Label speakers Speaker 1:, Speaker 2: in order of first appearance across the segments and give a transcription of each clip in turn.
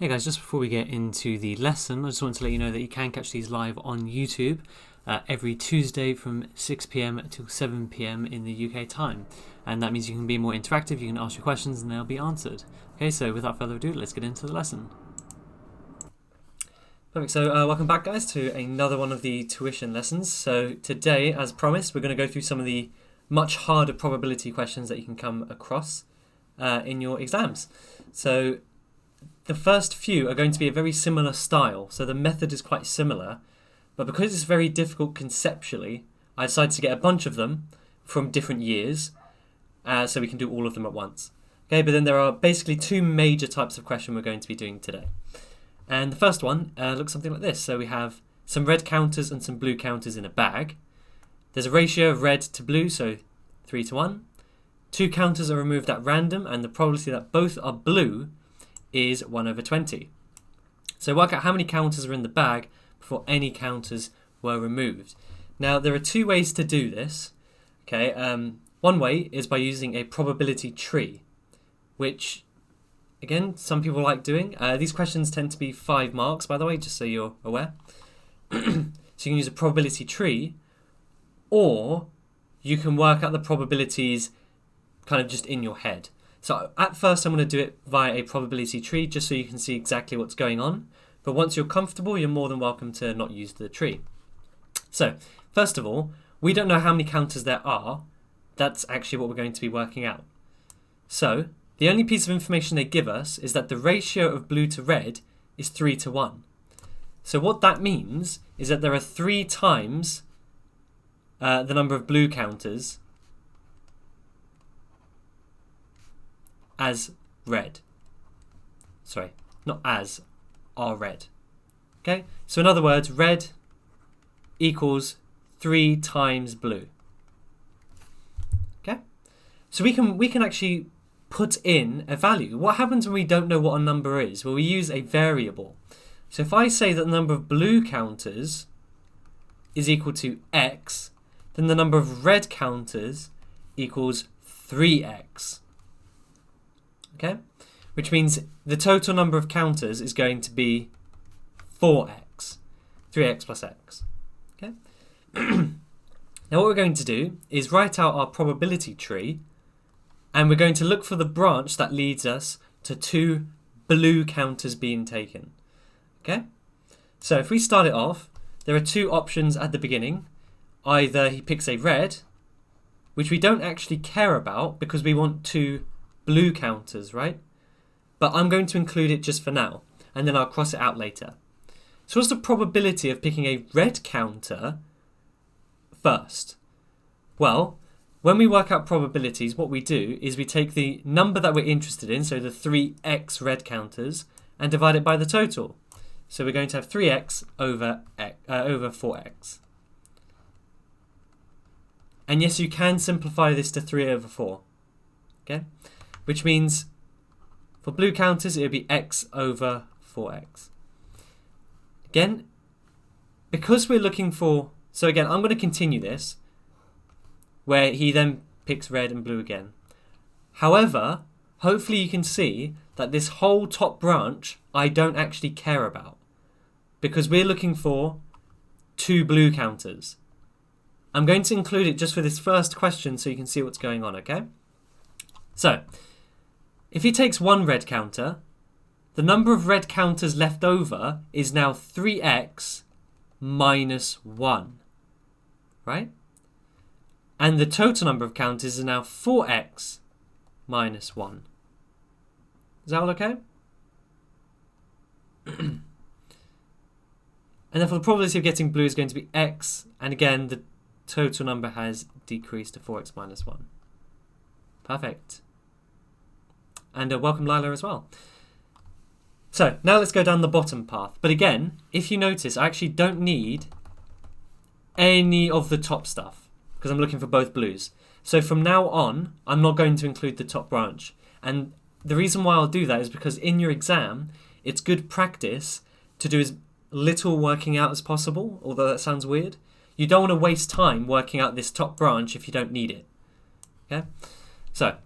Speaker 1: Hey guys, just before we get into the lesson, I just want to let you know that you can catch these live on YouTube every Tuesday from 6 p.m. till 7 p.m. in the UK time. And that means you can be more interactive, you can ask your questions and they'll be answered. Okay, so without further ado, let's get into the lesson. Perfect, so welcome back guys to another one of the tuition lessons. So today, as promised, we're going to go through some of the much harder probability questions that you can come across in your exams. So the first few are going to be a very similar style, so the method is quite similar, but because it's very difficult conceptually, I decided to get a bunch of them from different years, so we can do all of them at once. Okay, but then there are basically two major types of question we're going to be doing today. And the first one looks something like this. So we have some red counters and some blue counters in a bag. There's a ratio of red to blue, so 3:1. Two counters are removed at random, and the probability that both are blue is 1/20. So work out how many counters are in the bag before any counters were removed. Now there are two ways to do this. Okay, one way is by using a probability tree, which again some people like doing. These questions tend to be 5 marks, by the way, just so you're aware. So you can use a probability tree, or you can work out the probabilities kind of just in your head. So at first I'm going to do it via a probability tree just so you can see exactly what's going on. But once you're comfortable, you're more than welcome to not use the tree. So first of all, we don't know how many counters there are. That's actually what we're going to be working out. So the only piece of information they give us is that the ratio of blue to red is 3:1. So what that means is that there are 3 times the number of blue counters as red. Sorry, not as, are red. Okay, so in other words, red equals 3 times blue. Okay, so we can actually put in a value. What happens when we don't know what a number is? Well, we use a variable. So if I say that the number of blue counters is equal to x, then the number of red counters equals 3x. Okay, which means the total number of counters is going to be 4x, 3x plus x. Okay. Now what we're going to do is write out our probability tree, and we're going to look for the branch that leads us to 2 blue counters being taken. Okay, so if we start it off, there are 2 options at the beginning. Either he picks a red, which we don't actually care about because we want 2 blue counters, right? But I'm going to include it just for now, and then I'll cross it out later. So what's the probability of picking a red counter first? Well, when we work out probabilities, what we do is we take the number that we're interested in, so the 3x red counters, and divide it by the total. So we're going to have 3x over 4x. And yes, you can simplify this to 3/4. Okay? Which means for blue counters, it would be x over 4x. Again, because we're looking for... So again, I'm going to continue this, where he then picks red and blue again. However, hopefully you can see that this whole top branch, I don't actually care about, because we're looking for 2 blue counters. I'm going to include it just for this first question so you can see what's going on, okay? So, if he takes 1 red counter, the number of red counters left over is now 3x minus 1, right? And the total number of counters is now 4x minus 1. Is that all okay? And then for the probability of getting blue is going to be x, and again the total number has decreased to 4x minus 1. Perfect. And welcome Lila as well. So now let's go down the bottom path. But again, if you notice, I actually don't need any of the top stuff because I'm looking for both blues. So from now on, I'm not going to include the top branch. And the reason why I'll do that is because in your exam, it's good practice to do as little working out as possible, although that sounds weird. You don't want to waste time working out this top branch if you don't need it. Okay? So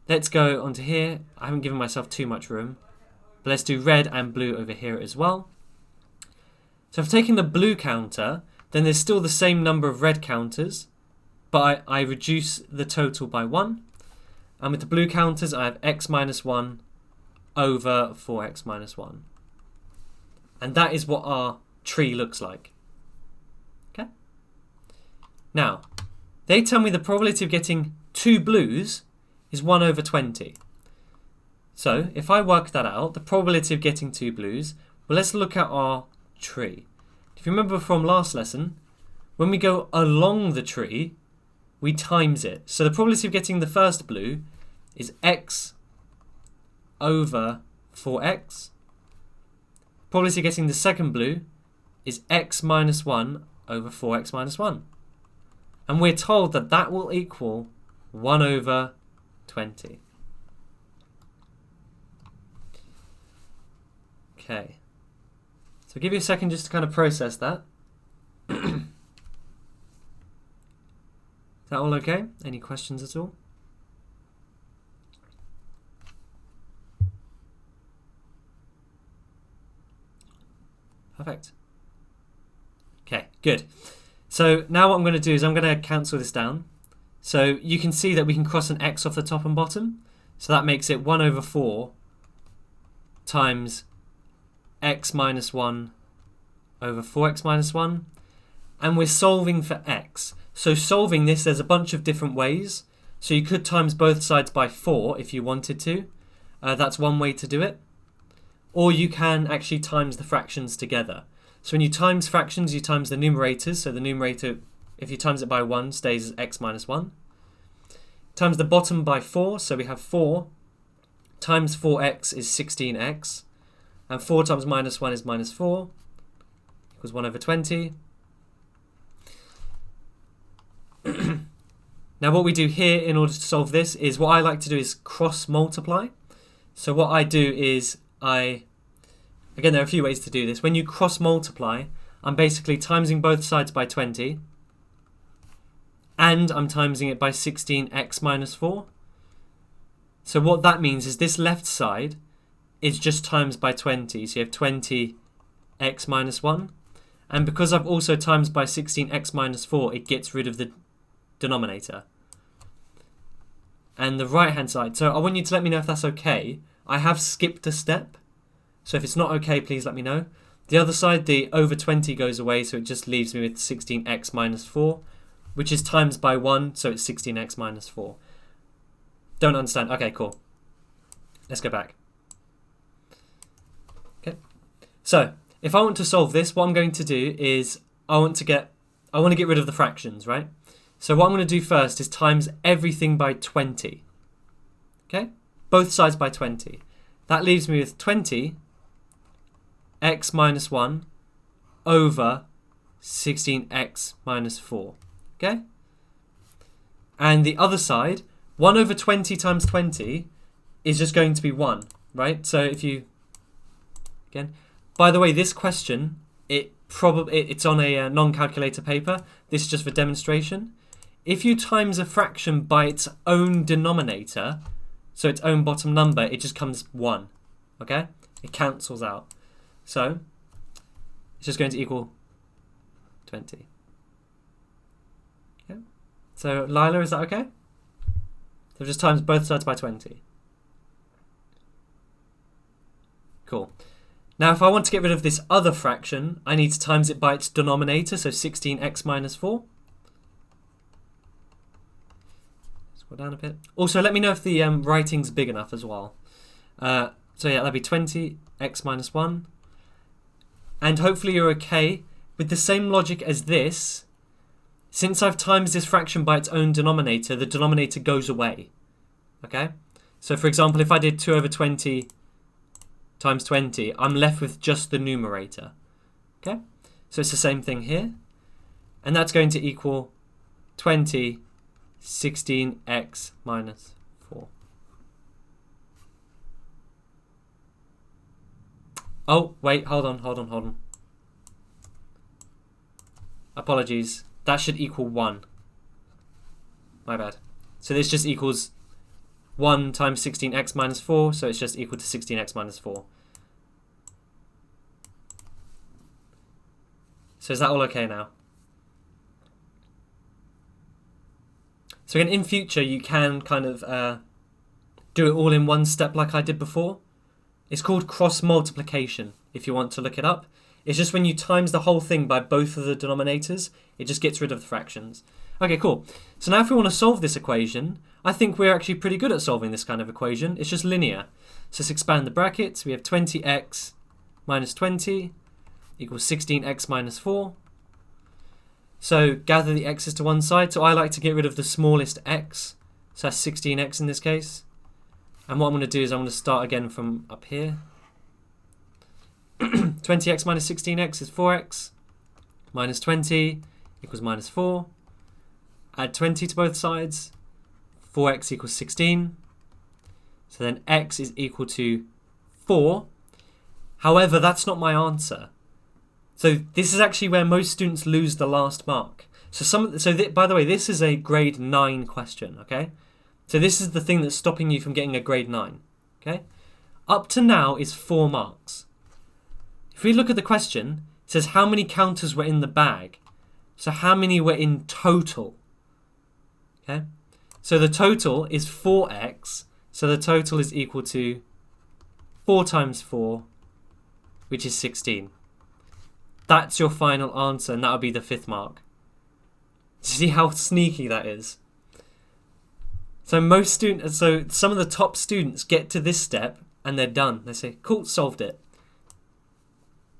Speaker 1: let's go onto here. I haven't given myself too much room. But let's do red and blue over here as well. So if I've taken the blue counter, then there's still the same number of red counters, but I reduce the total by 1. And with the blue counters, I have x minus 1 over 4x minus 1. And that is what our tree looks like. Okay. Now, they tell me the probability of getting 2 blues is 1 over 20. So if I work that out, the probability of getting 2 blues, well, let's look at our tree. If you remember from last lesson, when we go along the tree, we times it. So the probability of getting the first blue is x over 4x. Probability of getting the second blue is x minus 1 over 4x minus 1. And we're told that that will equal 1 over 20. Okay. So I'll give you a second just to kind of process that. Is that all okay? Any questions at all? Perfect. Okay, good. So now what I'm going to do is I'm going to cancel this down. So you can see that we can cross an x off the top and bottom. So that makes it 1 over 4 times x minus 1 over 4x minus 1. And we're solving for x. So solving this, there's a bunch of different ways. So you could times both sides by 4 if you wanted to. That's one way to do it. Or you can actually times the fractions together. So when you times fractions, you times the numerators. So the numerator, if you times it by 1, stays as x minus 1. Times the bottom by 4. So we have 4 times 4x is 16x. And 4 times minus 1 is minus 4. Equals 1 over 20. Now what we do here in order to solve this is what I like to do is cross multiply. So what I do is again, there are a few ways to do this. When you cross multiply, I'm basically timesing both sides by 20 and I'm timesing it by 16x minus 4. So what that means is this left side is just times by 20. So you have 20x minus 1. And because I've also times by 16x minus 4, it gets rid of the denominator. And the right hand side, so I want you to let me know if that's okay. I have skipped a step. So if it's not okay, please let me know. The other side, the over 20 goes away, so it just leaves me with 16x minus 4, which is times by 1, so it's 16x minus 4. Don't understand. Okay, cool. Let's go back. Okay. So if I want to solve this, what I'm going to do is I want to get rid of the fractions, right? So what I'm going to do first is times everything by 20. Okay? Both sides by 20. That leaves me with 20 x minus 1 over 16x minus 4. Okay? And the other side, 1 over 20 times 20 is just going to be 1, right? So if you, again, by the way, this question, it's on a non-calculator paper. This is just for demonstration. If you times a fraction by its own denominator, so its own bottom number, it just comes 1, okay? It cancels out. So it's just going to equal 20. Okay. So Lila, is that okay? So just times both sides by 20. Cool. Now if I want to get rid of this other fraction, I need to times it by its denominator, so 16x minus 4. Let's go down a bit. Also, let me know if the writing's big enough as well. So yeah, that'd be 20x minus 1. And hopefully you're okay with the same logic as this. Since I've times this fraction by its own denominator, the denominator goes away. Okay? So for example, if I did 2 over 20 times 20, I'm left with just the numerator. Okay? So it's the same thing here. And that's going to equal 20, 16x minus 4. Oh, wait, hold on. Apologies. That should equal 1. My bad. So this just equals 1 times 16x minus 4, so it's just equal to 16x minus 4. So is that all okay now? So again, in future, you can kind of do it all in one step like I did before. It's called cross multiplication, if you want to look it up. It's just when you times the whole thing by both of the denominators, it just gets rid of the fractions. Okay, cool. So now if we want to solve this equation, I think we're actually pretty good at solving this kind of equation. It's just linear. So let's expand the brackets. We have 20x minus 20 equals 16x minus 4. So gather the x's to one side. So I like to get rid of the smallest x. So that's 16x in this case. And what I'm going to do is I'm going to start again from up here. 20x minus 16x is 4x. Minus 20 equals minus 4. Add 20 to both sides. 4x equals 16. So then x is equal to 4. However, that's not my answer. So this is actually where most students lose the last mark. By the way, this is a grade 9 question, okay? So this is the thing that's stopping you from getting a grade 9, okay? Up to now is 4 marks. If we look at the question, it says how many counters were in the bag. So how many were in total? Okay? So the total is 4x. So the total is equal to 4 times 4, which is 16. That's your final answer, and that'll be the 5th mark. See how sneaky that is? So some of the top students get to this step and they're done. They say, cool, solved it.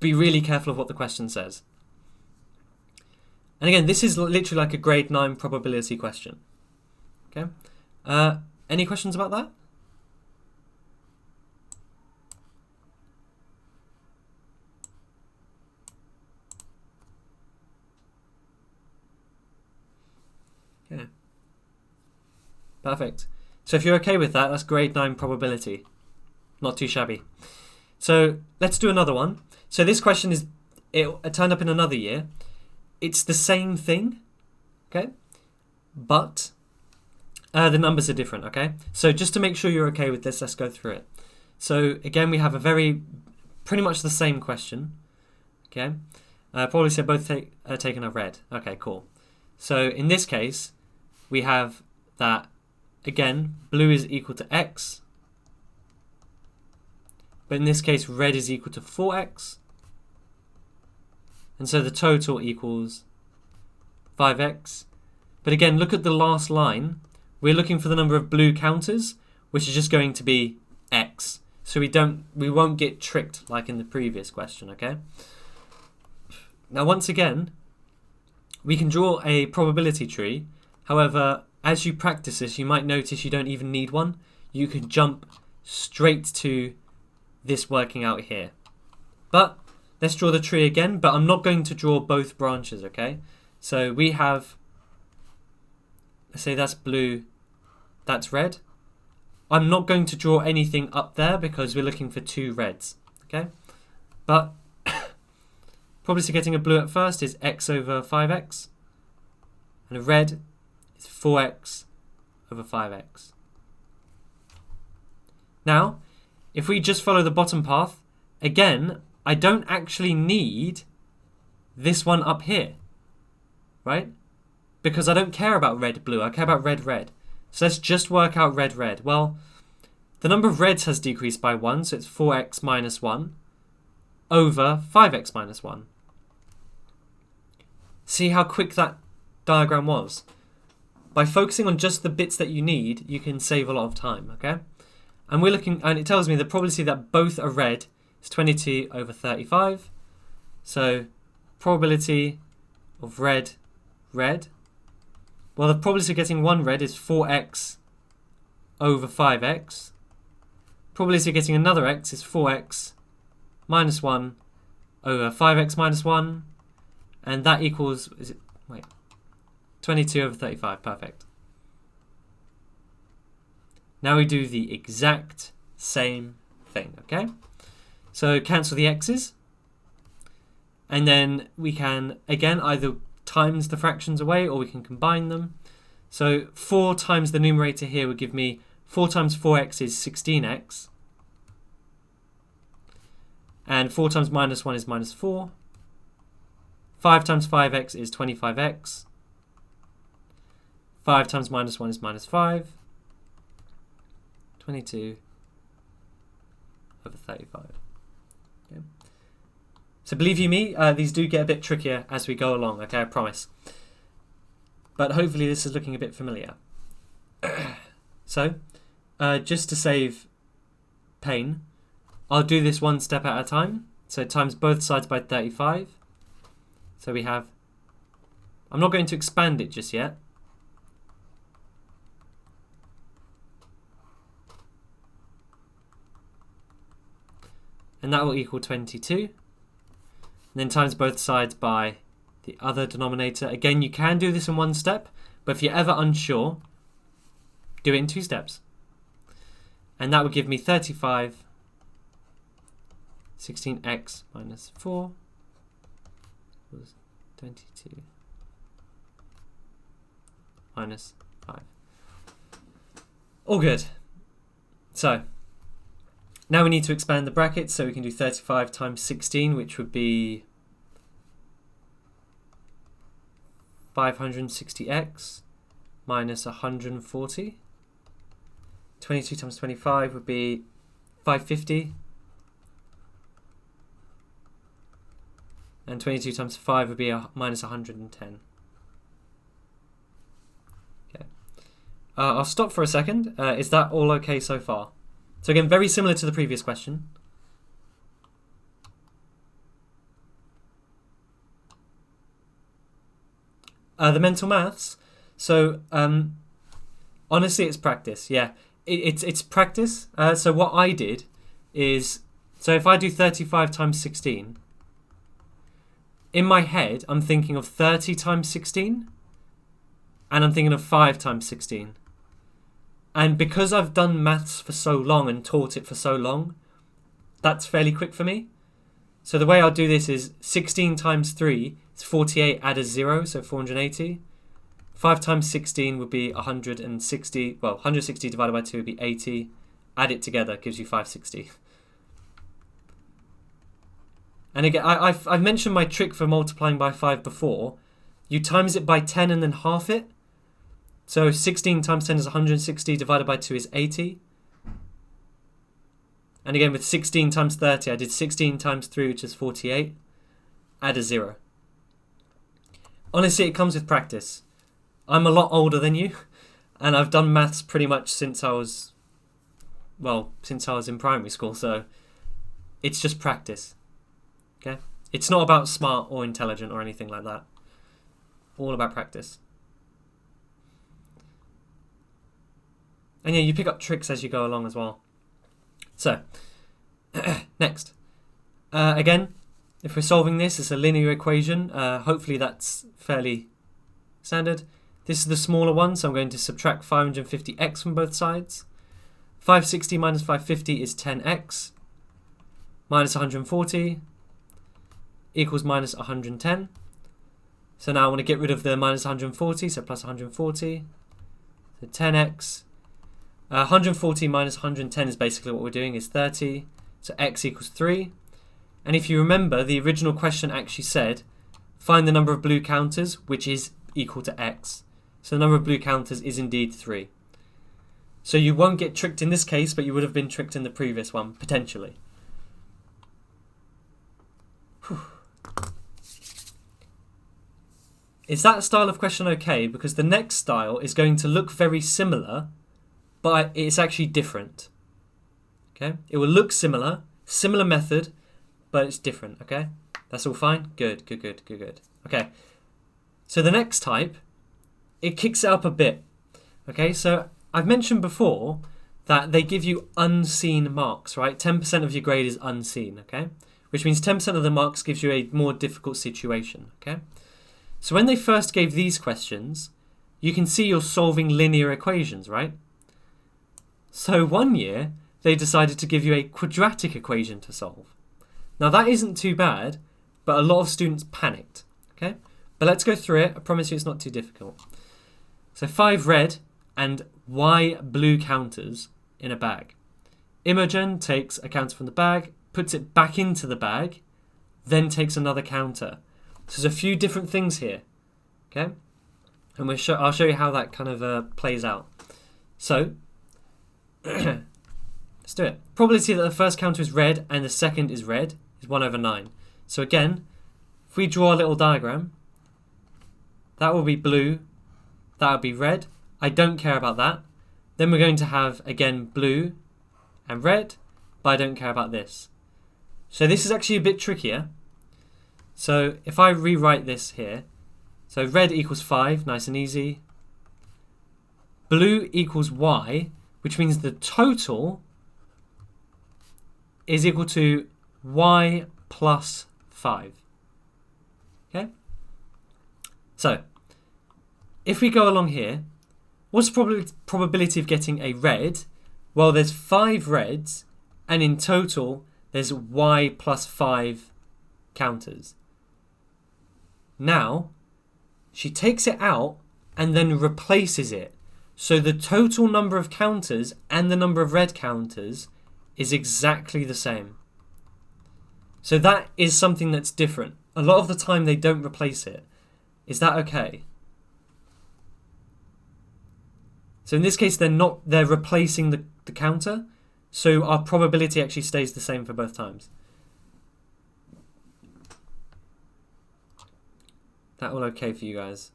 Speaker 1: Be really careful of what the question says. And again, this is literally like a grade 9 probability question. Okay. Any questions about that? Okay. Perfect. So if you're okay with that, that's grade 9 probability. Not too shabby. So let's do another one. So this question it turned up in another year. It's the same thing, okay? But the numbers are different, okay? So just to make sure you're okay with this, let's go through it. So again, we have pretty much the same question, okay? Probably said both taken are red. Okay, cool. So in this case, we have that, again, blue is equal to x. But in this case, red is equal to 4x. And so the total equals 5x. But again, look at the last line. We're looking for the number of blue counters, which is just going to be x. So we won't get tricked like in the previous question, okay? Now, once again, we can draw a probability tree. However, as you practice this, you might notice you don't even need one. You can jump straight to this working out here. But let's draw the tree again, but I'm not going to draw both branches, okay? So we have, let's say that's blue, that's red. I'm not going to draw anything up there because we're looking for 2 reds, okay? But probability of getting a blue at first is x over 5x. And a red is 4x over 5x. Now, if we just follow the bottom path, again, I don't actually need this one up here, right? Because I don't care about red, blue. I care about red, red. So let's just work out red, red. Well, the number of reds has decreased by 1, so it's 4x minus 1 over 5x minus 1. See how quick that diagram was? By focusing on just the bits that you need, you can save a lot of time, okay? And it tells me the probability that both are red is 22 over 35. So probability of red, red. Well, the probability of getting one red is 4x over 5x. Probability of getting another x is 4x minus 1 over 5x minus 1. And that equals, 22 over 35. Perfect. Now we do the exact same thing, okay? So cancel the x's. And then we can, again, either times the fractions away or we can combine them. So 4 times the numerator here would give me 4 times 4x is 16x. And 4 times minus 1 is minus 4. 5 times 5x is 25x. 5 times minus 1 is minus 5. 22 over 35. Okay. So believe you me, these do get a bit trickier as we go along, okay, I promise. But hopefully this is looking a bit familiar. So, just to save pain, I'll do this one step at a time. So times both sides by 35. So we have, I'm not going to expand it just yet. And that will equal 22. And then times both sides by the other denominator. Again, you can do this in one step, but if you're ever unsure, do it in 2 steps. And that would give me 35, 16x minus 4 was 22 minus 5. All good. So, now we need to expand the brackets, so we can do 35 times 16, which would be 560x minus 140. 22 times 25 would be 550. And 22 times 5 would be minus 110. Okay. I'll stop for a second. Is that all okay so far? So again, very similar to the previous question. The mental maths. So honestly, it's practice. Yeah, it's practice. So what I did is, so if I do 35 times 16, in my head, I'm thinking of 30 times 16, and I'm thinking of 5 times 16. And because I've done maths for so long and taught it for so long, that's fairly quick for me. So the way I'll do this is 16 times 3 is 48, add a 0, so 480. 5 times 16 would be 160. Well, 160 divided by 2 would be 80. Add it together, gives you 560. And again, I've mentioned my trick for multiplying by 5 before. You times it by 10 and then half it. So 16 times 10 is 160, divided by 2 is 80. And again, with 16 times 30, I did 16 times 3, which is 48. Add a 0. Honestly, it comes with practice. I'm a lot older than you, and I've done maths pretty much since I was in primary school, so it's just practice. Okay? It's not about smart or intelligent or anything like that. All about practice. And yeah, you pick up tricks as you go along as well. So, next. Again, if we're solving this, it's a linear equation. Hopefully that's fairly standard. This is the smaller one, so I'm going to subtract 550x from both sides. 560 minus 550 is 10x. Minus 140 equals minus 110. So now I want to get rid of the minus 140, so plus 140. So 10x. 140 minus 110 is basically what we're doing, is 30. So x equals 3. And if you remember, the original question actually said, find the number of blue counters, which is equal to x. So the number of blue counters is indeed 3. So you won't get tricked in this case, but you would have been tricked in the previous one, potentially. Whew. Is that style of question okay? Because the next style is going to look very similar, but it's actually different. Okay? It will look similar method, but it's different, okay? That's all fine? Good. Okay. So the next type, it kicks it up a bit. Okay, so I've mentioned before that they give you unseen marks, right? 10% of your grade is unseen, okay? Which means 10% of the marks gives you a more difficult situation, okay? So when they first gave these questions, you can see you're solving linear equations, right? So one year, they decided to give you a quadratic equation to solve. Now that isn't too bad, but a lot of students panicked, okay? But let's go through it. I promise you it's not too difficult. So 5 red and Y blue counters in a bag. Imogen takes a counter from the bag, puts it back into the bag, then takes another counter. So there's a few different things here, okay? And I'll show you how that kind of plays out. So, let's do it. Probability that the first counter is red and the second is red is 1 over 9. So again, if we draw a little diagram, that will be blue, that will be red. I don't care about that. Then we're going to have, again, blue and red, but I don't care about this. So this is actually a bit trickier. So if I rewrite this here, so red equals 5, nice and easy. Blue equals y, which means the total is equal to y plus 5. Okay? So, if we go along here, what's the probability of getting a red? Well, there's 5 reds, and in total, there's y plus 5 counters. Now, she takes it out and then replaces it. So the total number of counters and the number of red counters is exactly the same. So that is something that's different. A lot of the time they don't replace it. Is that okay? So in this case they're replacing the counter. So our probability actually stays the same for both times. That all okay for you guys?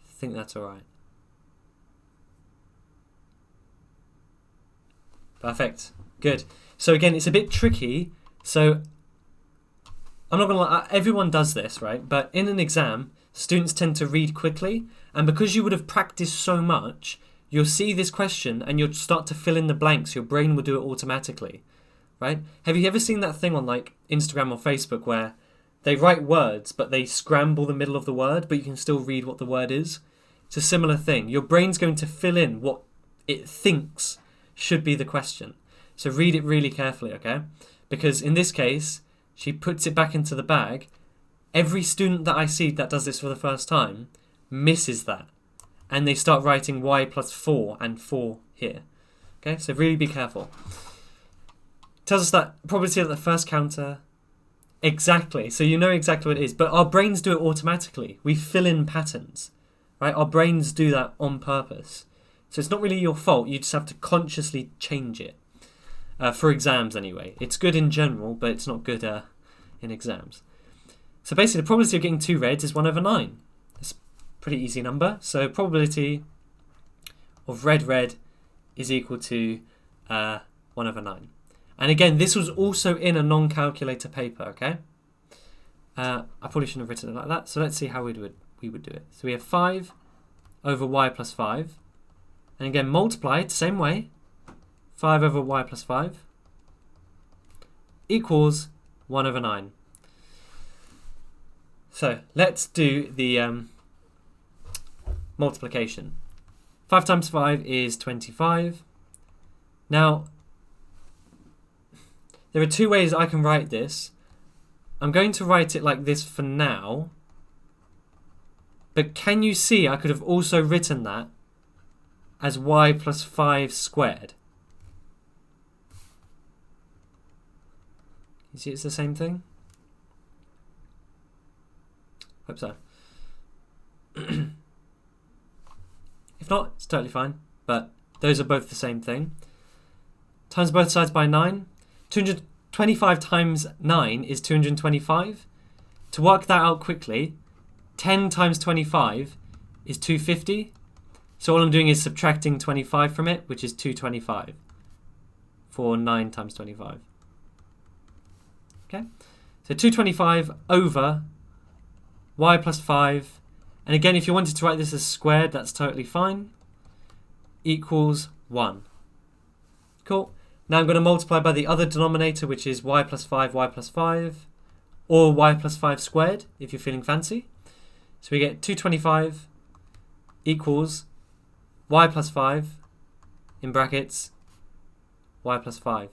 Speaker 1: I think that's alright. Perfect. Good. So again, it's a bit tricky. So I'm not going to lie, everyone does this, right? But in an exam, students tend to read quickly. And because you would have practiced so much, you'll see this question and you'll start to fill in the blanks. Your brain will do it automatically, right? Have you ever seen that thing on like Instagram or Facebook where they write words, but they scramble the middle of the word, but you can still read what the word is? It's a similar thing. Your brain's going to fill in what it thinks should be the question. So read it really carefully, okay? Because in this case, she puts it back into the bag. Every student that I see that does this for the first time misses that. And they start writing y plus 4 and 4 here. Okay, so really be careful. Tells us that probability at the first counter. Exactly, so you know exactly what it is. But our brains do it automatically. We fill in patterns, right? Our brains do that on purpose. So it's not really your fault. You just have to consciously change it. For exams anyway. It's good in general, but it's not good in exams. So basically the probability of getting 2 reds is 1 over 9. It's a pretty easy number. So probability of red is equal to 1 over 9. And again, this was also in a non-calculator paper, okay? I probably shouldn't have written it like that. So let's see how we would do it. So we have 5 over y plus 5. And again, multiplied, same way. 5 over y plus 5 equals 1 over 9. So let's do the multiplication. 5 times 5 is 25. Now, there are 2 ways I can write this. I'm going to write it like this for now. But can you see I could have also written that as y plus 5 squared? You see it's the same thing? Hope so. If not, it's totally fine. But those are both the same thing. Times both sides by 9. 225 times 9 is 225. To work that out quickly, 10 times 25 is 250. So all I'm doing is subtracting 25 from it, which is 225 for 9 times 25. Okay, so 225 over y plus 5. And again, if you wanted to write this as squared, that's totally fine. Equals 1. Cool. Now I'm going to multiply by the other denominator, which is y plus 5, or y plus 5 squared, if you're feeling fancy. So we get 225 equals y plus 5, in brackets, y plus 5.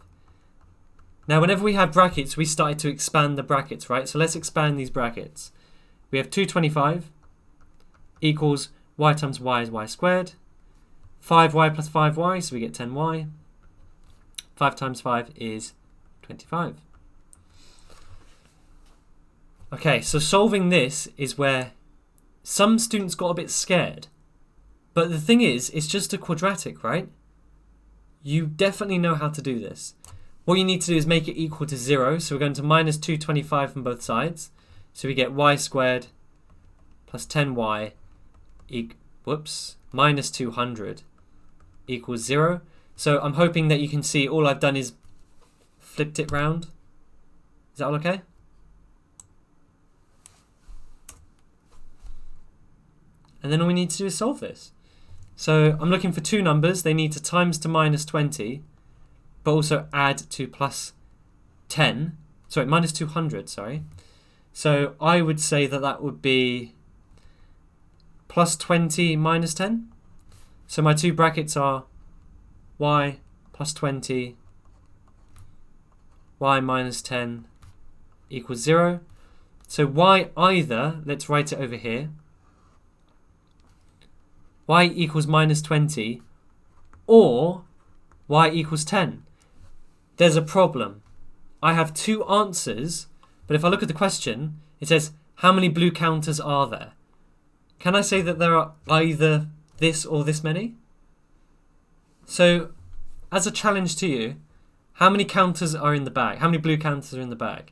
Speaker 1: Now, whenever we have brackets, we started to expand the brackets, right? So let's expand these brackets. We have 225 equals y times y is y squared. 5y plus 5y, so we get 10y. 5 times 5 is 25. Okay, so solving this is where some students got a bit scared. But the thing is, it's just a quadratic, right? You definitely know how to do this. What you need to do is make it equal to 0. So we're going to minus 225 from both sides. So we get y squared plus 10y minus 200 equals 0. So I'm hoping that you can see all I've done is flipped it round. Is that all okay? And then all we need to do is solve this. So I'm looking for two numbers. They need to times to minus 20, but also add to plus 10. Sorry, minus 200, sorry. So I would say that that would be plus 20 minus 10. So my two brackets are y plus 20, y minus 10 equals 0. So y either, let's write it over here, y equals minus 20 or y equals 10. There's a problem. I have two answers, but if I look at the question, it says, how many blue counters are there? Can I say that there are either this or this many? So, as a challenge to you, how many counters are in the bag? How many blue counters are in the bag?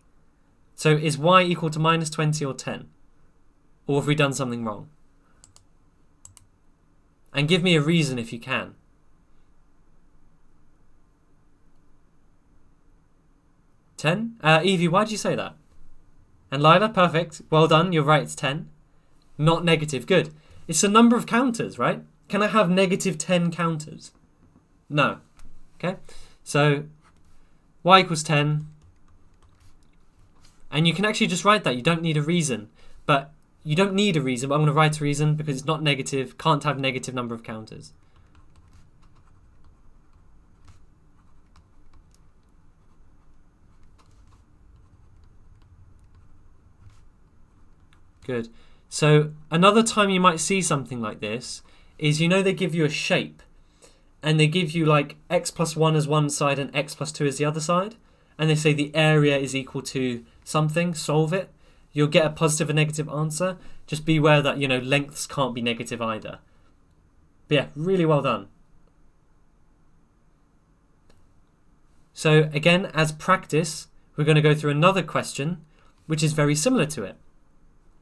Speaker 1: So, is y equal to minus 20 or 10? Or have we done something wrong? And give me a reason if you can. 10? Evie, why did you say that? And Lila, perfect. Well done, you're right, it's 10. Not negative, good. It's a number of counters, right? Can I have negative 10 counters? No. Okay, so y equals 10. And you can actually just write that, you don't need a reason. But you don't need a reason, but I'm going to write a reason because it's not negative, can't have negative number of counters. Good. So another time you might see something like this is, you know, they give you a shape and they give you like x plus 1 as one side and x plus 2 as the other side. And they say the area is equal to something, solve it. You'll get a positive and negative answer. Just beware that, you know, lengths can't be negative either. But yeah, really well done. So again, as practice, we're going to go through another question, which is very similar to it.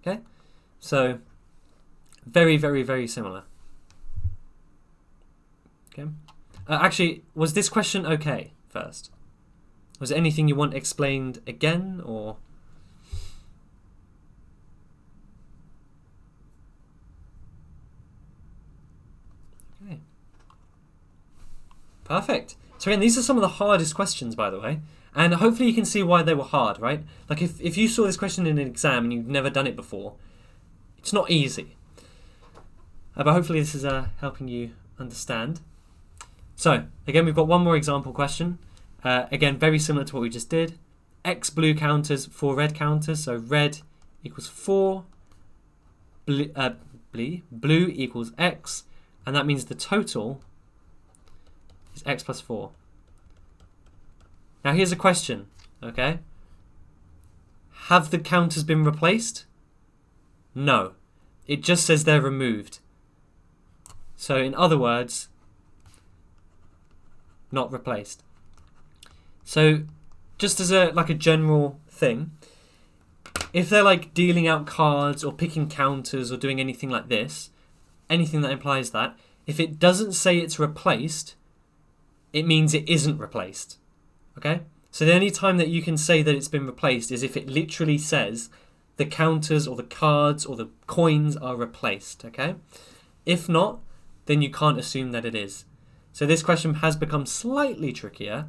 Speaker 1: Okay? So, very, very, very similar. Okay? Actually, was this question okay first? Was there anything you want explained again, or... Perfect. So again, these are some of the hardest questions, by the way. And hopefully you can see why they were hard, right? Like if you saw this question in an exam and you've never done it before, it's not easy. But hopefully this is helping you understand. So again, we've got one more example question. Again, very similar to what we just did. X blue counters, 4 red counters. So red equals 4. Blue equals X. And that means the total is x plus 4. Now here's a question, okay? Have the counters been replaced? No. It just says they're removed. So in other words, not replaced. So just as a general thing, if they're like dealing out cards or picking counters or doing anything like this, anything that implies that, if it doesn't say it's replaced, it means it isn't replaced. Okay? So the only time that you can say that it's been replaced is if it literally says the counters or the cards or the coins are replaced. Okay? If not, then you can't assume that it is. So this question has become slightly trickier.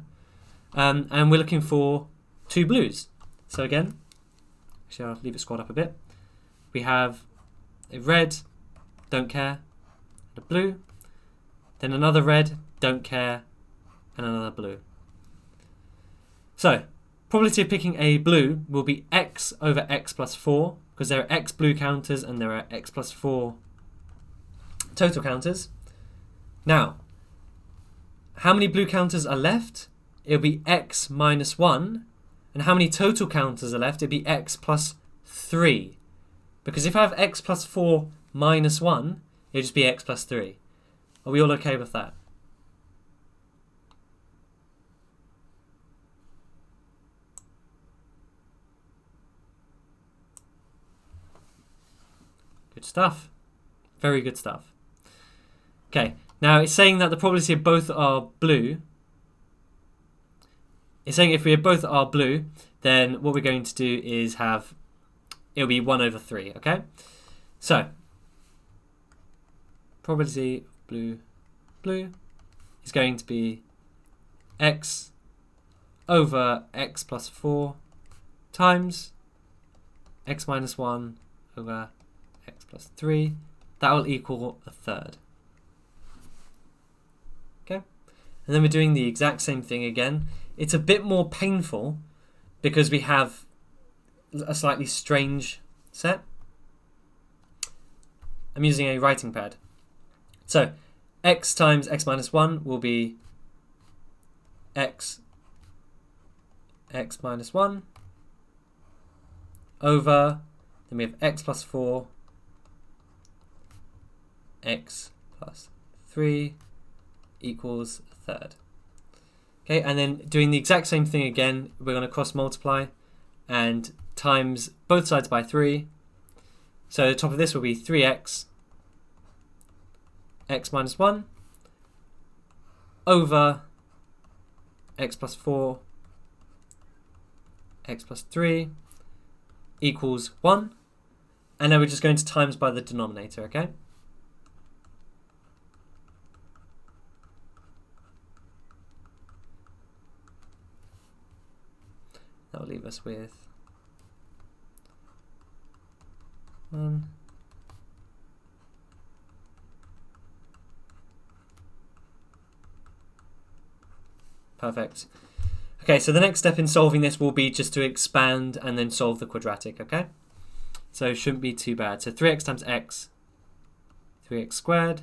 Speaker 1: And we're looking for 2 blues. So again, actually I'll leave it squared up a bit. We have a red, don't care, and a blue. Then another red, don't care, and another blue. So, probability of picking a blue will be x over x plus 4, because there are x blue counters and there are x plus 4 total counters. Now, how many blue counters are left? it'll be x minus 1. And how many total counters are left? It'll be x plus 3. Because if I have x plus 4 minus 1, it'll just be x plus 3. Are we all okay with that? Good stuff. Very good stuff. Okay, now it's saying that the probability of both are blue. It's saying if we both are blue, then what we're going to do is have, it'll be 1 over 3, okay? So, probability of blue is going to be x over x plus 4 times x minus 1 over x plus 3. That will equal a third. Okay? And then we're doing the exact same thing again. It's a bit more painful because we have a slightly strange set. I'm using a writing pad. So, x times x minus 1 will be x minus 1 over, then we have x plus 4, x plus 3 equals a third. Okay, and then doing the exact same thing again, we're going to cross multiply and times both sides by 3. So the top of this will be 3x, x minus 1, over x plus 4, x plus 3 equals 1. And then we're just going to times by the denominator, okay? That will leave us with 1. Perfect. Okay, so the next step in solving this will be just to expand and then solve the quadratic, okay? So it shouldn't be too bad. So 3x times x, 3x squared,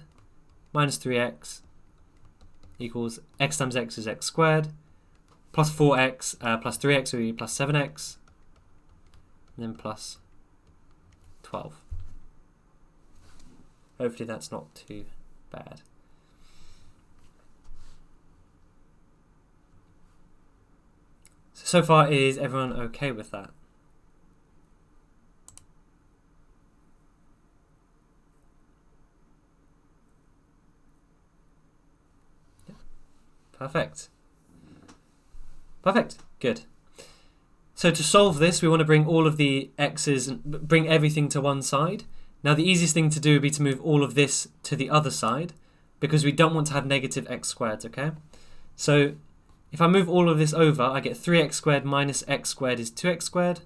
Speaker 1: minus 3x equals x times x is x squared, plus 4x plus 3x will be plus 7x, and then plus 12. Hopefully that's not too bad. So far, is everyone okay with that? Yeah. Perfect. Perfect. Good. So to solve this, we want to bring all of the x's and bring everything to one side. Now the easiest thing to do would be to move all of this to the other side because we don't want to have negative x squared, okay? So if I move all of this over, I get 3x squared minus x squared is 2x squared.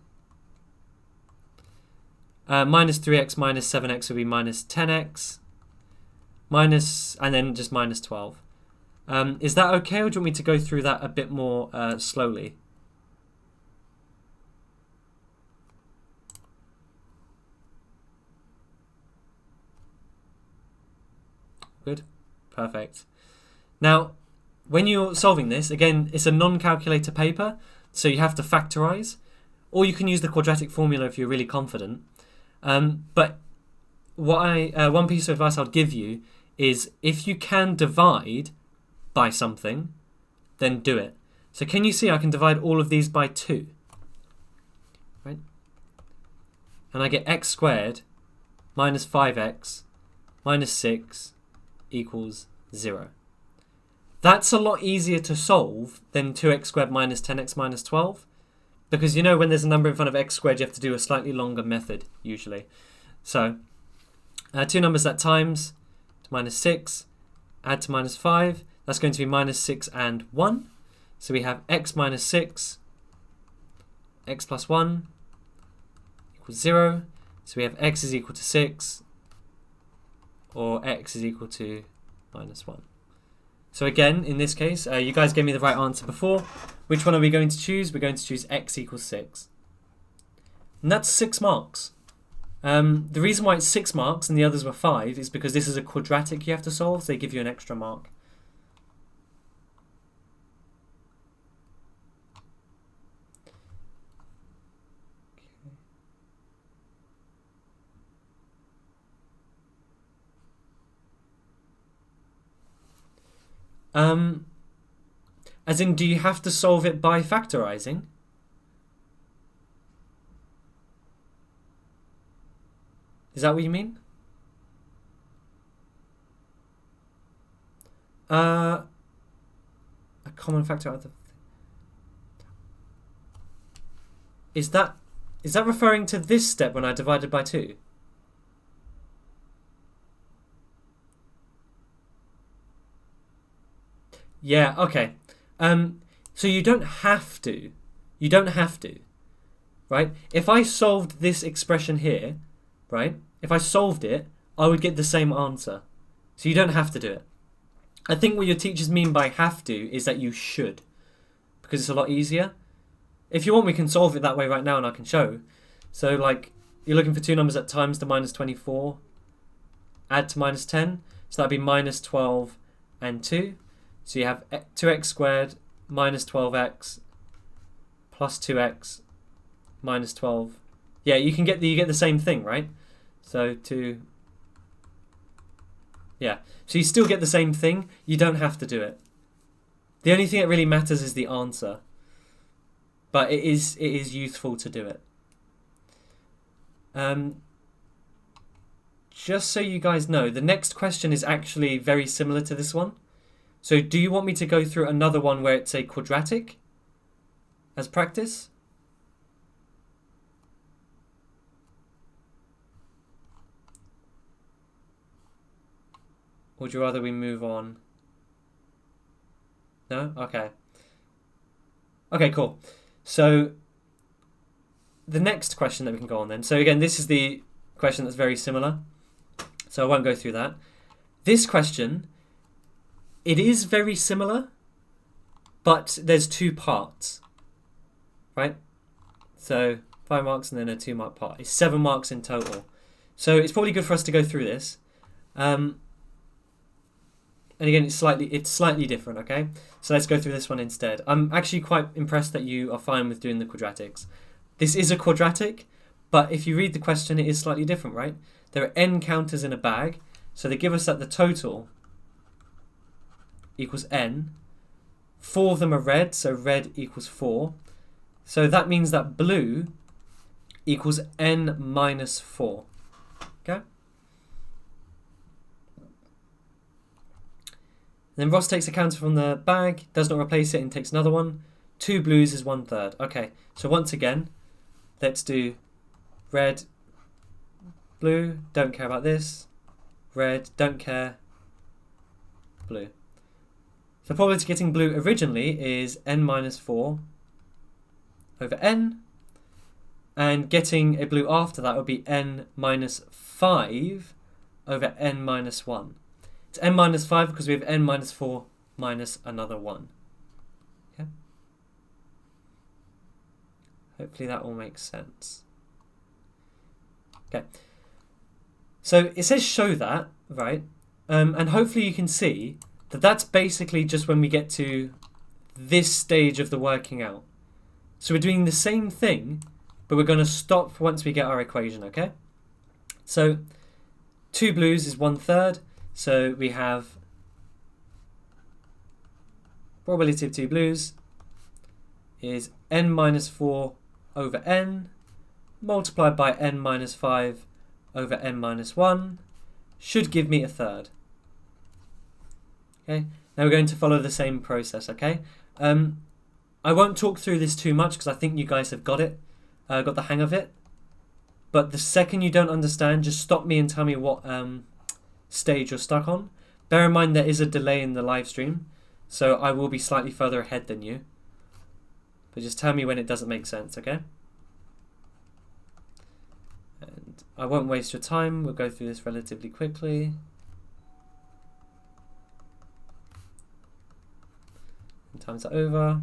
Speaker 1: Minus 3x minus 7x would be minus 10x. Minus, and then just minus 12. Is that okay, or do you want me to go through that a bit more slowly? Good. Perfect. Now, when you're solving this, again, it's a non-calculator paper, so you have to factorize, or you can use the quadratic formula if you're really confident. But one piece of advice I'd give you is if you can divide by something, then do it. So can you see I can divide all of these by 2? Right? And I get x squared minus 5x minus 6 equals 0. That's a lot easier to solve than 2x squared minus 10x minus 12. Because you know when there's a number in front of x squared, you have to do a slightly longer method, usually. So, two numbers that times to minus 6, add to minus 5. That's going to be minus 6 and 1. So we have x minus 6, x plus 1 equals 0. So we have x is equal to 6, or x is equal to minus 1. So again, in this case, you guys gave me the right answer before. Which one are we going to choose? We're going to choose x equals 6. And that's 6 marks. The reason why it's 6 marks and the others were 5 is because this is a quadratic you have to solve, so they give you an extra mark. As in, do you have to solve it by factorizing? Is that what you mean? A common factor out of the... Is that referring to this step when I divided by 2? Yeah, okay. So you don't have to. You don't have to. Right? If I solved this expression here, right? If I solved it, I would get the same answer. So you don't have to do it. I think what your teachers mean by have to is that you should. Because it's a lot easier. If you want, we can solve it that way right now and I can show. So like, you're looking for two numbers at times to minus 24. Add to minus 10. So that'd be minus 12 and 2. So you have 2x squared minus 12x plus 2x minus 12. Yeah, you get the same thing, right? So yeah. So you still get the same thing. You don't have to do it. The only thing that really matters is the answer. But it is useful to do it. Just so you guys know, the next question is actually very similar to this one. So do you want me to go through another one where it's a quadratic as practice? Or would you rather we move on? No? Okay. Okay, cool. So the next question that we can go on then. So again, this is the question that's very similar. So I won't go through that. This question, it is very similar, but there's 2 parts, right? So 5 marks and then a 2-mark part. It's 7 marks in total. So it's probably good for us to go through this. And again, it's slightly different, okay? So let's go through this one instead. I'm actually quite impressed that you are fine with doing the quadratics. This is a quadratic, but if you read the question, it is slightly different, right? There are n counters in a bag, so they give us that the total equals n. 4 of them are red, so red equals 4. So that means that blue equals n minus 4, okay? Then Ross takes a counter from the bag, does not replace it and takes another one. 2 blues is 1/3. Okay, so once again, let's do red, blue, don't care about this. Red, don't care, blue. So probability of getting blue originally is n minus 4 over n. And getting a blue after that would be n minus 5 over n minus 1. It's n minus 5 because we have n minus 4 minus another 1. Okay. Hopefully that all makes sense. Okay. So it says show that, right? And hopefully you can see that that's basically just when we get to this stage of the working out. So we're doing the same thing, but we're going to stop once we get our equation, okay? So 2 blues is 1/3. So we have probability of 2 blues is n minus 4 over n multiplied by n minus 5 over n minus 1 should give me 1/3. Okay, now we're going to follow the same process, okay? I won't talk through this too much because I think you guys have got the hang of it. But the second you don't understand, just stop me and tell me what stage you're stuck on. Bear in mind there is a delay in the live stream, so I will be slightly further ahead than you. But just tell me when it doesn't make sense, okay? And I won't waste your time. We'll go through this relatively quickly. And times that over.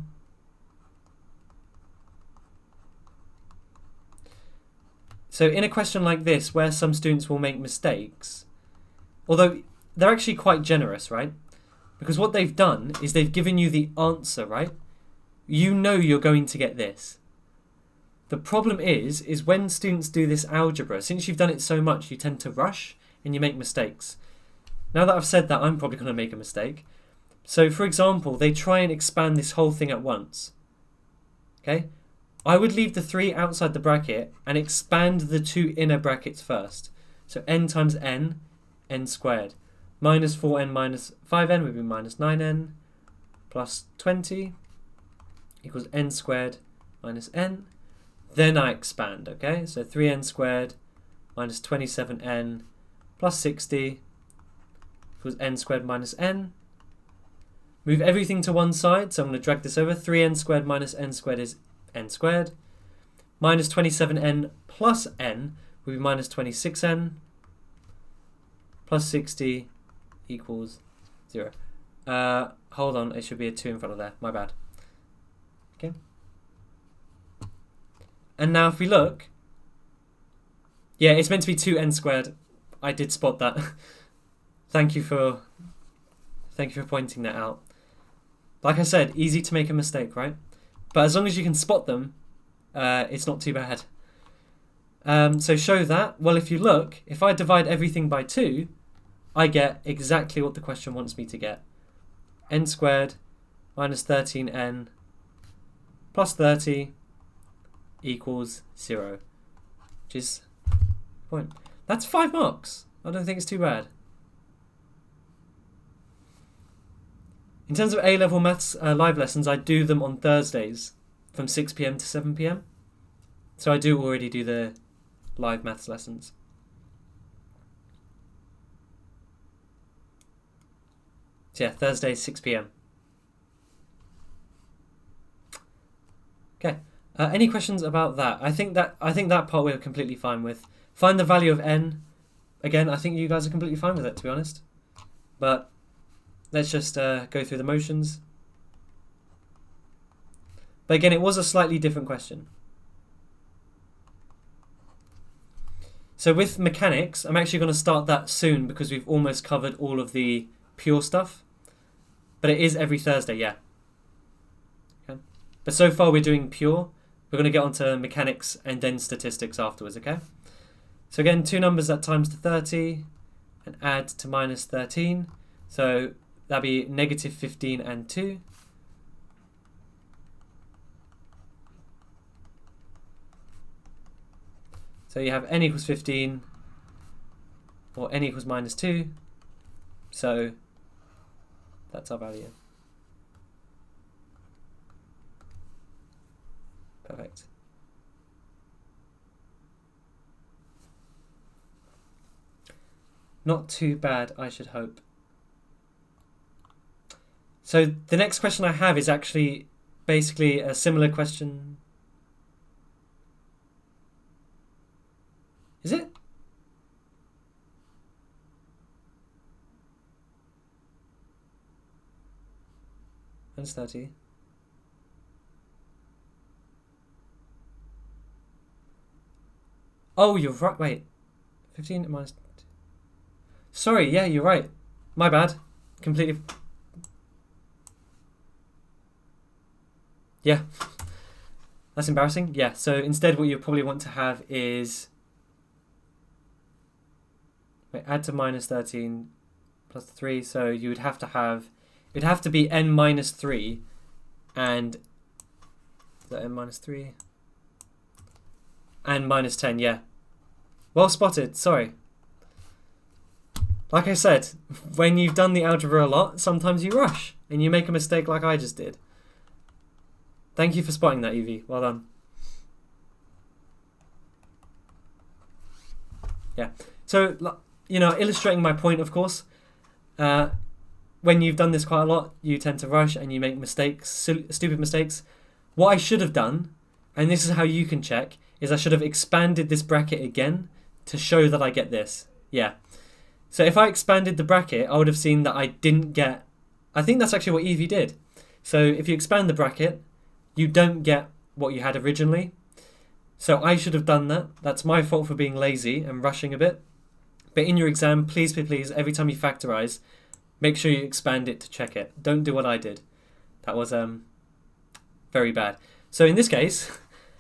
Speaker 1: So in a question like this, where some students will make mistakes, although they're actually quite generous, right? Because what they've done is they've given you the answer, right? You know you're going to get this. The problem is when students do this algebra, since you've done it so much, you tend to rush and you make mistakes. Now that I've said that, I'm probably going to make a mistake. So for example, they try and expand this whole thing at once. Okay? I would leave the 3 outside the bracket and expand the 2 inner brackets first. So n times n squared. Minus 4n minus 5n would be minus 9n plus 20 equals n squared minus n. Then I expand, okay? So 3n squared minus 27n plus 60 equals n squared minus n. Move everything to one side, so I'm going to drag this over. 3n squared minus n squared is n squared. Minus 27n plus n will be minus 26n. Plus 60 equals 0. Hold on, it should be a 2 in front of there. My bad. Okay. And now if we look, yeah, it's meant to be 2n squared. I did spot that. Thank you for pointing that out. Like I said, easy to make a mistake, right? But as long as you can spot them, it's not too bad. So show that. Well, if you look, if I divide everything by 2, I get exactly what the question wants me to get. N squared minus 13n plus 30 equals 0, which is the point. That's 5 marks. I don't think it's too bad. In terms of A-level maths live lessons, I do them on Thursdays from 6 PM to 7 PM. So I do already do the live maths lessons. So yeah, Thursday 6 PM. Okay. Any questions about that? I think that part we're completely fine with. Find the value of n. Again, I think you guys are completely fine with it, to be honest. But let's just go through the motions. But again, it was a slightly different question. So with mechanics, I'm actually going to start that soon because we've almost covered all of the pure stuff. But it is every Thursday, yeah. Okay. But so far we're doing pure. We're going to get onto mechanics and then statistics afterwards, okay? So again, 2 numbers that times to 30 and add to minus 13. So that'd be negative 15 and 2. So you have n equals 15 or n equals minus 2. So that's our value. Perfect. Not too bad, I should hope. So the next question I have is actually basically a similar question. Is it? Minus 30. Oh, you're right. Wait. 15 minus... Sorry, yeah, you're right. My bad. Completely... Yeah. That's embarrassing. Yeah, so instead what you probably want to have is... Wait, add to minus 13 plus 3. So you would have to have... It'd have to be n minus 3 and... Is that n minus 3? And minus 10, yeah. Well spotted, sorry. Like I said, when you've done the algebra a lot, sometimes you rush and you make a mistake like I just did. Thank you for spotting that, Evie. Well done. Yeah. So, you know, illustrating my point, of course, when you've done this quite a lot, you tend to rush and you make mistakes, stupid mistakes. What I should have done, and this is how you can check, is I should have expanded this bracket again to show that I get this. Yeah. So if I expanded the bracket, I would have seen that I didn't get... I think that's actually what Evie did. So if you expand the bracket, you don't get what you had originally. So I should have done that. That's my fault for being lazy and rushing a bit. But in your exam, please, please, please, every time you factorize, make sure you expand it to check it. Don't do what I did. That was very bad. So in this case,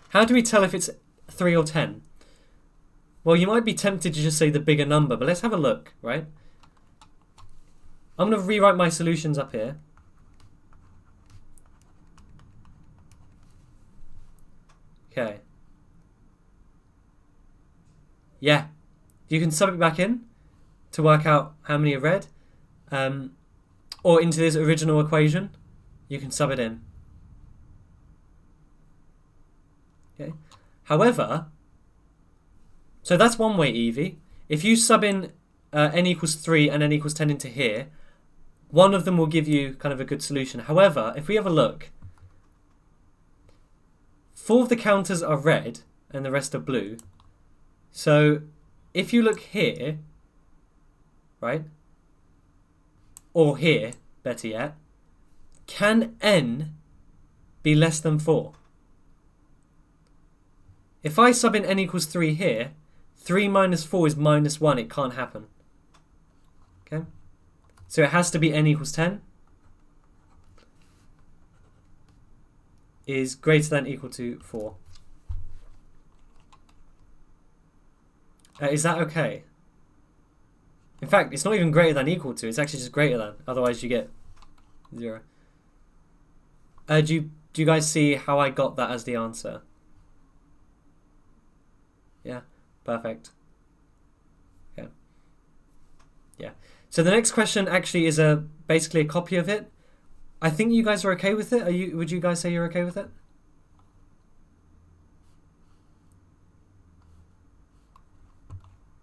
Speaker 1: how do we tell if it's 3 or 10? Well, you might be tempted to just say the bigger number, but let's have a look, right? I'm going to rewrite my solutions up here. Okay. Yeah. You can sub it back in to work out how many are red. Or into this original equation, you can sub it in. Okay. However, so that's one way, Evie. If you sub in n equals 3 and n equals 10 into here, one of them will give you kind of a good solution. However, if we have a look, 4 of the counters are red and the rest are blue. So if you look here, right, or here, better yet, can n be less than 4? If I sub in n equals 3 here, 3 minus 4 is minus 1. It can't happen. Okay? So it has to be n equals 10 is greater than or equal to 4. Is that okay? In fact, it's not even greater than or equal to. It's actually just greater than. Otherwise, you get 0. Do you guys see how I got that as the answer? Yeah, perfect. Okay. Yeah. So the next question actually is basically a copy of it. I think you guys are okay with it. Would you guys say you're okay with it?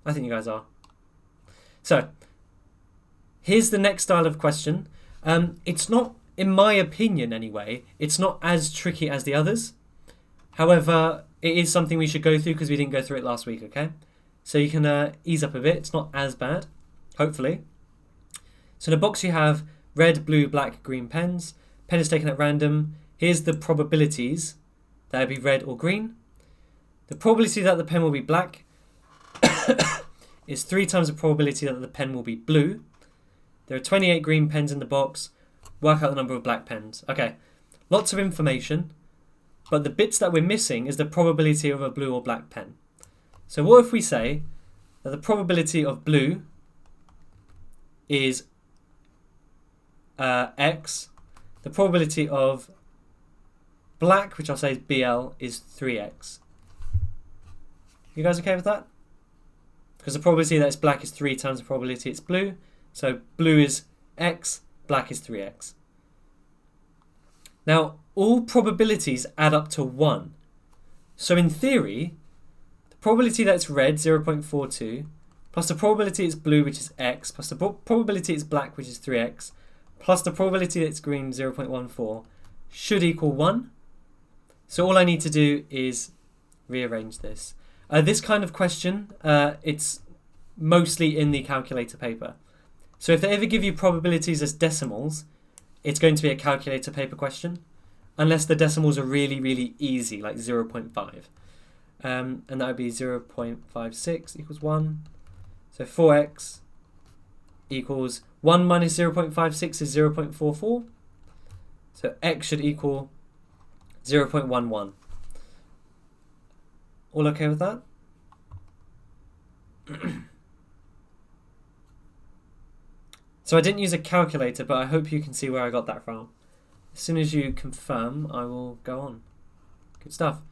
Speaker 1: I think you guys are. So, here's the next style of question. It's not, in my opinion anyway, it's not as tricky as the others. However, it is something we should go through because we didn't go through it last week, okay? So you can ease up a bit. It's not as bad, hopefully. So in the box you have red, blue, black, green pens. Pen is taken at random. Here's the probabilities that would be red or green. The probability that the pen will be black is 3 times the probability that the pen will be blue. There are 28 green pens in the box. Work out the number of black pens. Okay, lots of information, but the bits that we're missing is the probability of a blue or black pen. So what if we say that the probability of blue is x, the probability of black, which I'll say is BL, is 3x. You guys okay with that? Because the probability that it's black is 3 times the probability it's blue. So blue is x, black is 3x. Now, all probabilities add up to 1. So in theory, the probability that it's red, 0.42, plus the probability it's blue, which is x, plus the probability it's black, which is 3x, plus the probability that it's green, 0.14, should equal 1. So all I need to do is rearrange this. This kind of question, it's mostly in the calculator paper. So if they ever give you probabilities as decimals, it's going to be a calculator paper question, unless the decimals are really, really easy, like 0.5. And that would be 0.56 equals 1. So 4x equals 1 minus 0.56 is 0.44. So x should equal 0.11. All okay with that? So I didn't use a calculator, but I hope you can see where I got that from. As soon as you confirm, I will go on. Good stuff.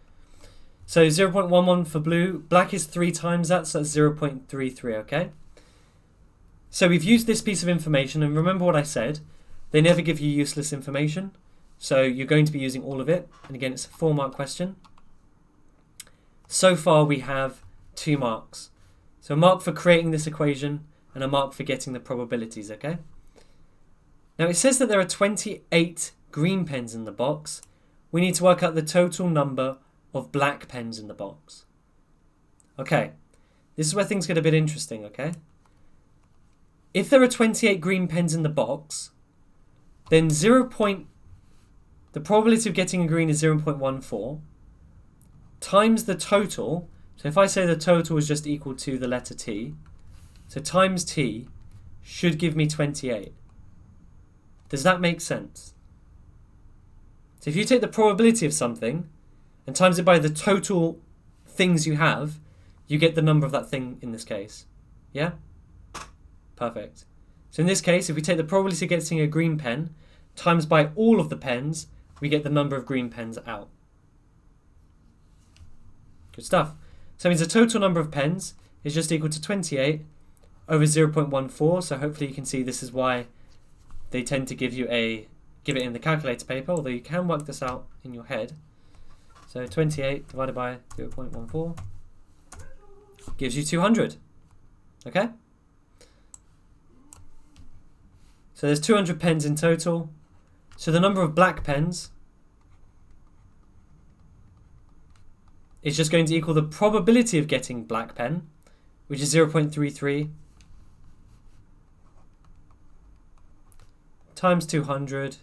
Speaker 1: So 0.11 for blue. Black is 3 times that, so that's 0.33, okay? So we've used this piece of information, and remember what I said. They never give you useless information, so you're going to be using all of it. And again, it's a 4-mark question. So far, we have 2 marks. So a mark for creating this equation and a mark for getting the probabilities, okay? Now, it says that there are 28 green pens in the box. We need to work out the total number of black pens in the box. Okay, this is where things get a bit interesting, okay? If there are 28 green pens in the box, then the probability of getting a green is 0.14 times the total. So if I say the total is just equal to the letter T, so times T should give me 28. Does that make sense? So if you take the probability of something and times it by the total things you have, you get the number of that thing in this case. Yeah? Perfect. So in this case, if we take the probability of getting a green pen times by all of the pens, we get the number of green pens out. Good stuff. So it means the total number of pens is just equal to 28 over 0.14. So hopefully you can see this is why they tend to give it in the calculator paper, although you can work this out in your head. So 28 divided by 0.14 gives you 200. Okay? So there's 200 pens in total. So the number of black pens is just going to equal the probability of getting black pen, which is 0.33 times 200,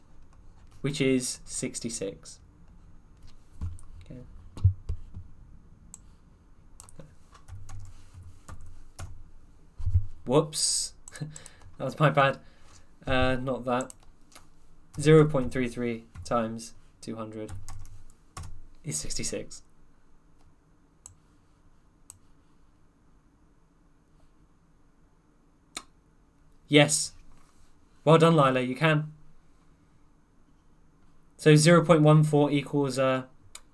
Speaker 1: which is 66. Okay. Whoops, that was my bad. Not that. 0.33 times 200 is 66. Yes. Well done, Lila. You can. So 0.14 equals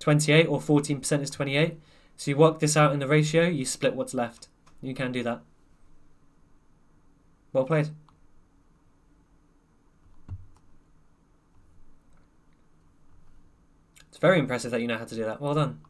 Speaker 1: 28, or 14% is 28. So you work this out in the ratio, you split what's left. You can do that. Well played. It's very impressive that you know how to do that. Well done.